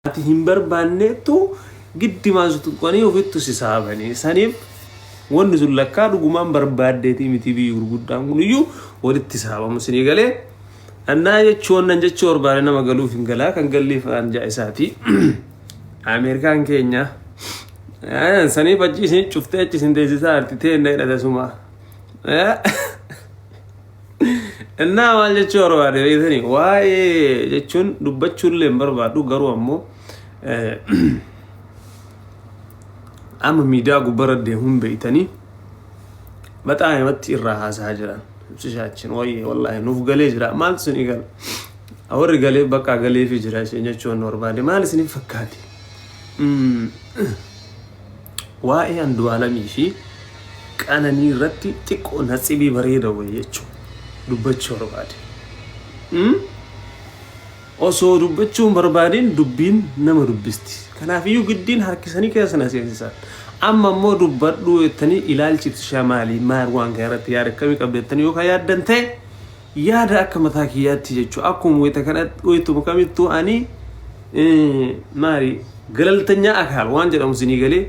hin barbaannetu giddimaa sutuqanii ofitti sisaabanii saniif wanni sun lakkaa dhugumaan barbaaddeetii miti biyyi gurguddaan kun iyyuu walitti saabamu sinii galee annaa jechuun nan jechuu barbaade nama galuuf hin galaa kan galliif anjaa isaati Ameerikaan keenya saniif achi isin cuftee achi isin teessisaa artitee inni hidhate suma innaa maal jechuu barbaade beektanii waa'ee jechuun dubbachuullee hin barbaadu garuu ammoo amma miidiyaa gubbara deemuun beeytanii baxaa himatti irraa haasaa jiran ibsishaachin wayyee wallaahi nuuf galee jira maal isinii gala warri galee bakka galee fi jira isheen jechuun barbaade maal isiniif fakkaate waa'ee Andu'aalamii fi Qananii irratti xiqqoo natsibii bareeda wayii jechuu dubbachuu barbaade osoo dubbachuun barbaadin dubbiin nama dubbisti kanaafiyyuu giddiin harkisanii keessa na seensisan amma immoo dubbadhu jettanii ilaalchiti shamaalii maar waan kana irratti yaada akkamii qabdeettanii yookaan yaaddan ta'e yaada akka mataa kiyyaatti jechuu akkuma wayita kanatti wayituma kamittuu ani maari galaltanyaa akaal waan jedhamu isinii galee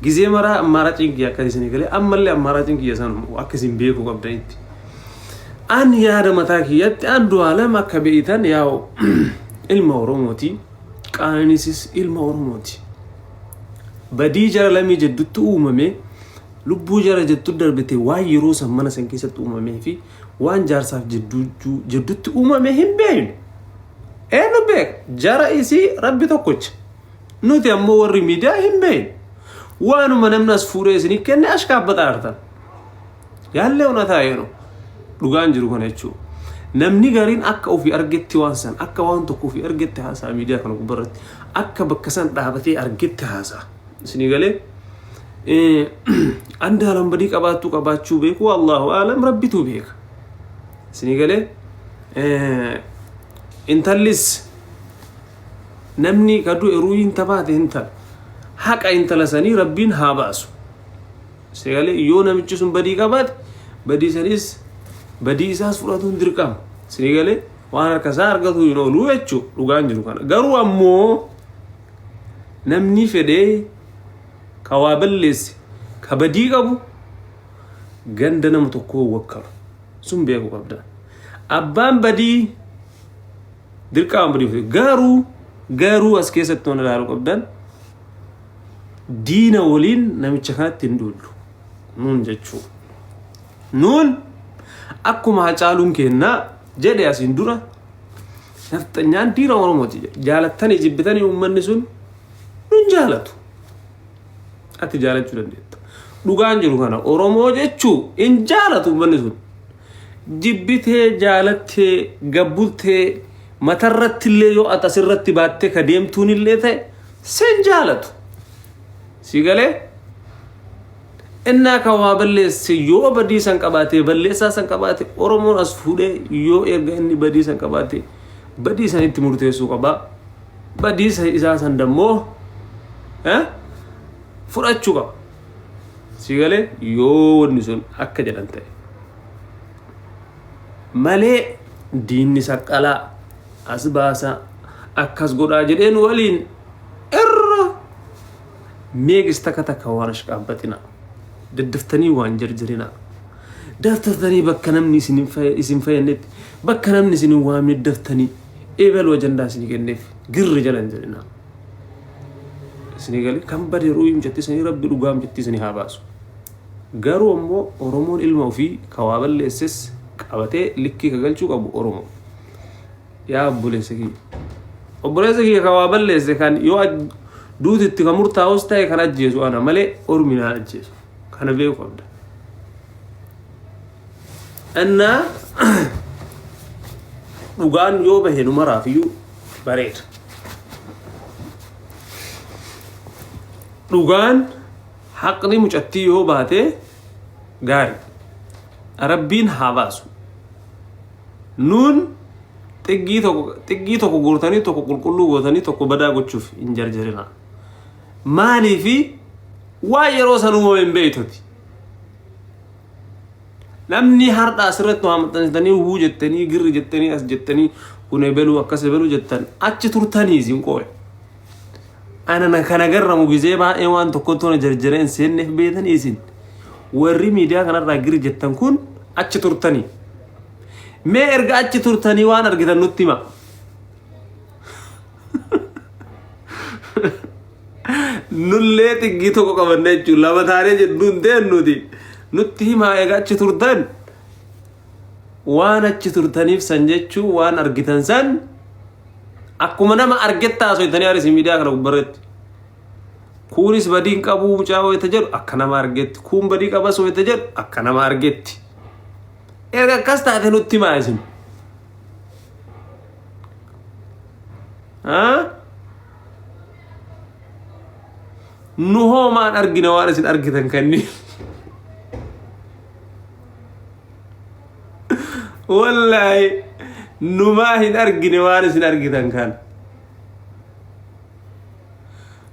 gizee maraa ammaara cinkiyya akkasii isinii galee ammallee ammaara cinkiyya san akkasiin beekuu qabdanitti an yaada mataa kiyyaatti Andu'aalam akka beeytan yaa'u ilma Oromooti Qananiisis ilma Oromooti badii jara lamii jidduutti uumame lubbuu jara jidduutti darbite waan yeroo san mana san keessatti uumamee fi waan jaarsaaf jidduutti uumame hin beeynu eenyu beeka jara isii rabbi tokkocha nuti ammoo warri miidiyaa hin beeynu waanuma namni as fuudhee isinii kenne ashkaabbata artan yaallee unataa yenu dhugaan jiru kana jechuudha namni gariin akka ofii argetti waan san akka waan tokko ofii argetti haasaa miidiyaa kana gubbarratti akka bakka san dhaabatee argetti haasaa isinii galee Andu'aalam badii qabaachuu beeku wallahu aalam rabbitu beeka isinii galee intallis namni kadu eruuyin tabaate intal haqa intala sanii rabbiin haa baasu isinii galee yoo namichi sun badii qabaate badii sanis badii isaas fudhatuun dirqama isinii galee waan harkasaa argatu hin oolu jechuu dhugaan jiru kana garuu ammoo namni fedhee ka waa balleesse ka badii qabu ganda nama tokkoo wakkalu sun beeku qabda abbaan badii dirqama badii garuu as keessatti waan ilaalu qabdan diina waliin namicha kanatti hin duullu nuun jechuu nuun akkuma Hacaaluun kennaa jedhe asiin dura nafxanyaan diina Oromooti jaalattanii jibbitanii uummanni sun nun jaalatu ati jaalachuu dandeetta dhugaan jiru kana Oromoo jechuu hin jaalatu uummanni sun jibbitee jaalattee gabbultee matarratti illee yoo ati asirratti baattee ka deemtuun illee ta'e sen jaalatu si galee innaa ka waa balleesse yoo badii san qabaate balleessaa san qabaate Oromoon as fuudhee yoo erga inni badii san qabaate badii san itti murteessuu qaba badii isaa san dammoo fudhachuu qaba si galee yoo wanni sun akka jedhan ta'e malee diinni saqqalaa as baasa akkas godhaa jedheen waliin irra meeqis takka waan ashqaabbatina daddaftanii waan jarjarina daftartanii bakka namni isin fayyadnetti bakka namni isin waamne daftanii eebaluu ajandaa isin kenneef girri jalan jedhina isin galee kan badeeruu himjatti isin rabbi dhugaa himjatti isin haa baasu garuu ammoo Oromoon ilma ofii ka waa balleesses qabatee likkii ka galchuu qabu Oromoo yaa obboleessa kiyya ka waa balleesse kan yoo duutitti ka murtaa'us ta'e kan ajjeesu ana malee Orominaan ajjeesu kana beeku qabda annaa dhugaan yoo bahe numaraafiyyu bareeda dhugaan haqni mucattii yoo baate gaari rabbiin haa baasu nuun xiggii tokko gootanii tokko qulqulluu gootanii tokko badaa gochuuf hin jarjarina maaliifi waa yeroo san uumame hin beeytoti namni har'a asirratti waa maxxansitanii huu jettanii girri jettanii as jettanii kun ebeluu akkas ebeluu jettan achi turtanii isin qooye أنا كان أجرب مجزء ما إيوان تكونون جرجرين سن في بيتن إيزين وري ميديا كان راجري جتن كون أتشتورتني ما أرجع أتشتورتني وأنا أرجع النوتيما نولت جيتو كو كمان جولا بثاري جدون ده نودي نوتيما أرجع أتشتورتن وأنا أتشتورتني في سنجتشو وأنا أرجع تنسان أكو منا ما أرجع تاسو يتني أرسي ميديا كنا كبرت كونيس بدين كابو مجاو يتجر أكنا ما أرجت كون بدين كابسو يتجر أكنا ما أرجت إيه كاستا هذا نوتي ما يسون ها نهو ما أرجي نوارس أرجي تنكني والله نماهن أرجي نوارس أرجي تنكن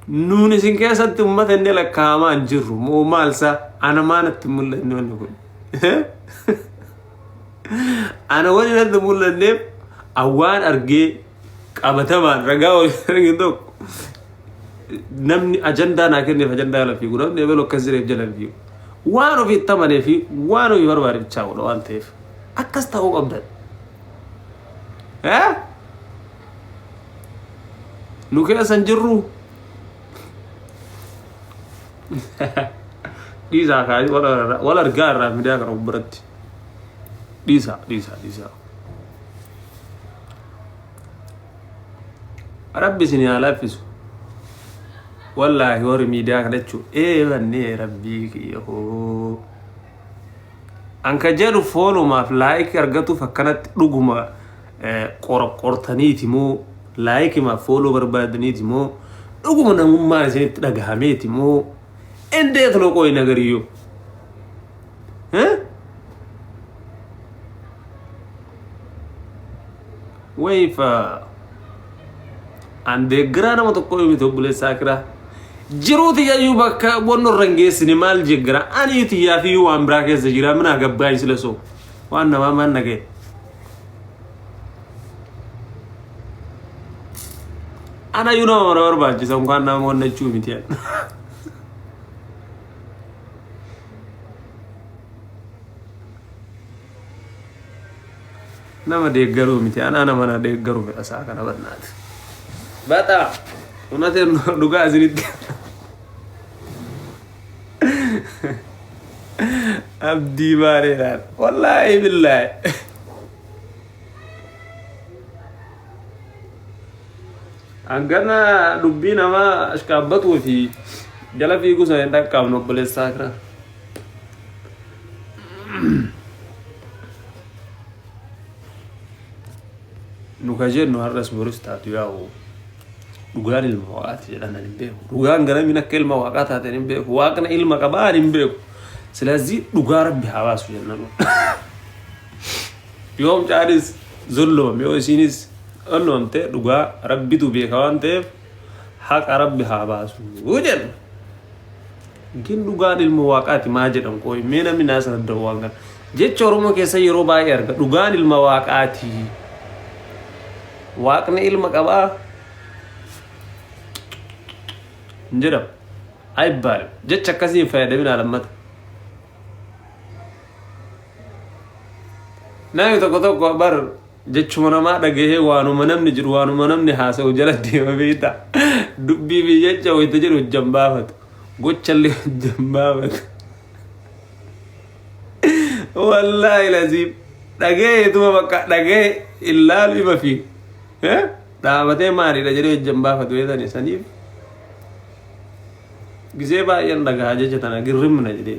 نوني سينكاسا تمت إني لك كامان جرو مو مالسا أنا ما نتمول إنه نقول أنا وين نتمول إنه أوان أرجع أبتمان رجاو رجندوك نمني أجندة ناكرني فأجندة ولا فيه قرآن نبلو كسر يبجل فيه وانو في التمن فيه وانو يبرر بتشاول وان تيف أكسته هو قبض ها نوكي أسنجرو ديسا كاي ولا رجال راه مديا كرو برت ديسا ربي سني على فيسو والله هو ميديا كدچو بني ربي يهو انك جلو فولو ما في لايك ارغتو فكنت دغما قرقرتنيتي مو لايك ما فولو بربادنيتي مو دغما نما سيت دغاميتي مو انده لو كوي نغريو ها ويفا عندك جرانا ما تقولي بتقول ساكرة جروتي يا يوبك بونو رنجس نمال جرا أنا يتي يا فيو أمبراك زجرا من أجبعي سلسو وأنا ما نجى أنا يونا مرة بعد جسم كان نام وانا تشوف متيان nama deeggaru miti ana mana deeggaru fedha saa kana barnaati bata unate dhugaa asinitti abdii bareedaan wallahi billahi angana dubbii nama ashkaabbatu fi jala fiigu sana hin dhaqqabnu obboleessaa kira نكاجين نهارس بورستات ياو دوغان المواقات جلنا نبيه دوغان غنا من كلمه واقات هذا نبيه واقنا علم كبار نبيه سلازي دوغا ربي حواس جنن يوم جارس زلو ميو سينيس قالوا انت دوغا ربي تو بيه كوانت حق ربي حواس وجن جن دوغان المواقات ما جدن كوي مينا من ناس ندوغان جي چورمو كيسا يرو باير دوغان المواقات واقنا علم كبا نجرب اي بال جت كاسي فايده من علامات ناي تو بار جت منا ما دغه وانو منم نجر وانو منم ني حاسو جلدي ما بيتا دبي بي جت ويتجر جنبافت غوچل جنبافت والله لازم دغه تو بقى دغه الا بما فيه ها دعوته ماري رجلي جنبا فتوي ثاني سنيف جزيبا يندغا حاجه تنا غرم نجدي